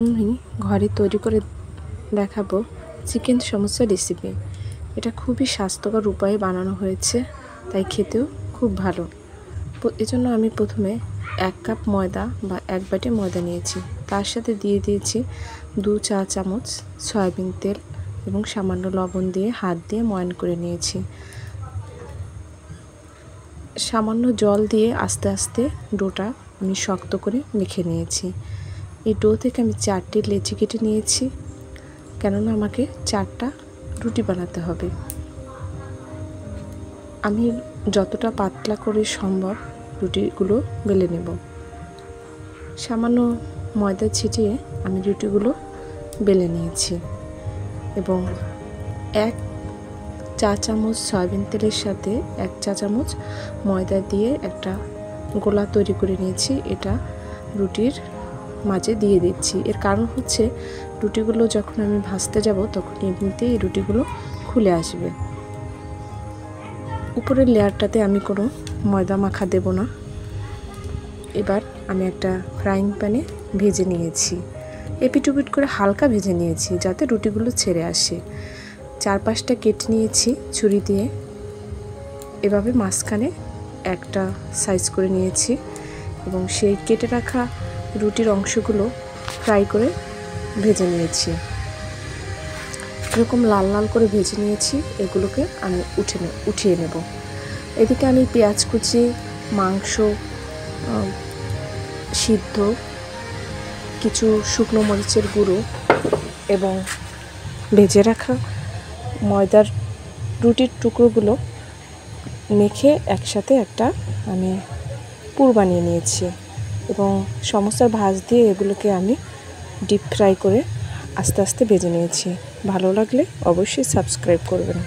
আমি ঘরে তৈরি করে দেখাবো চিকেন সমোসা রেসিপি। এটা খুবই স্বাস্থ্যকর উপায়ে বানানো হয়েছে, তাই খেতেও খুব ভালো। এজন্য আমি প্রথমে 1 কাপ ময়দা বা 1 বাটি ময়দা নিয়েছি। তার সাথে দিয়ে দিয়েছি 2 চা চামচ সয়াবিন তেল এবং সামান্য লবণ দিয়ে হাত দিয়ে ময়ান করে নিয়েছি। সামান্য জল দিয়ে আস্তে আস্তে ডোটা আমি শক্ত করে মেখে নিয়েছি। এই ডো থেকে আমি 4টি লেচি কেটে নিয়েছি, কেননা আমাকে 4টা রুটি বানাতে হবে। আমি যতটা পাতলা করে সম্ভব রুটিগুলো বেলে নেব। সামান্য ময়দা ছিটিয়ে আমি রুটিগুলো বেলে নিয়েছি এবং 1 চা চামচ সয়াবিন তেলের সাথে 1 চা চামচ ময়দা দিয়ে একটা গোলা তৈরি করে নিয়েছি। এটা রুটির মাঝে দিয়ে দিচ্ছি। এর কারণ হচ্ছে রুটিগুলো যখন আমি ভাজতে যাব তখন এমনিতেই এই রুটিগুলো খুলে আসবে। উপরের লেয়ারটাতে আমি কোনো ময়দা মাখা দেব না। এবার আমি একটা ফ্রাইং প্যানে ভেজে নিয়েছি, এপিট-ওপিট করে হালকা ভেজে নিয়েছি যাতে রুটিগুলো ছেড়ে আসে। 4-5টা কেটে নিয়েছি ছুরি দিয়ে, এভাবে মাঝখানে একটা সাইজ করে নিয়েছি এবং সেই কেটে রাখা রুটির অংশগুলো ফ্রাই করে ভেজে নিয়েছি। এরকম লাল লাল করে ভেজে নিয়েছি, এগুলোকে আমি উঠিয়ে নেব। এদিকে আমি পেঁয়াজ কুচি, মাংস সিদ্ধ, কিছু শুকনো মরিচের গুঁড়ো এবং ভেজে রাখা ময়দার রুটির টুকরোগুলো মেখে একসাথে একটা আমি পুর বানিয়ে নিয়েছি এবং সমোসার ভাঁজ দিয়ে এগুলোকে আমি ডিপ ফ্রাই করে আস্তে আস্তে ভেজে নিয়েছি। ভালো লাগলে অবশ্যই সাবস্ক্রাইব করবেন।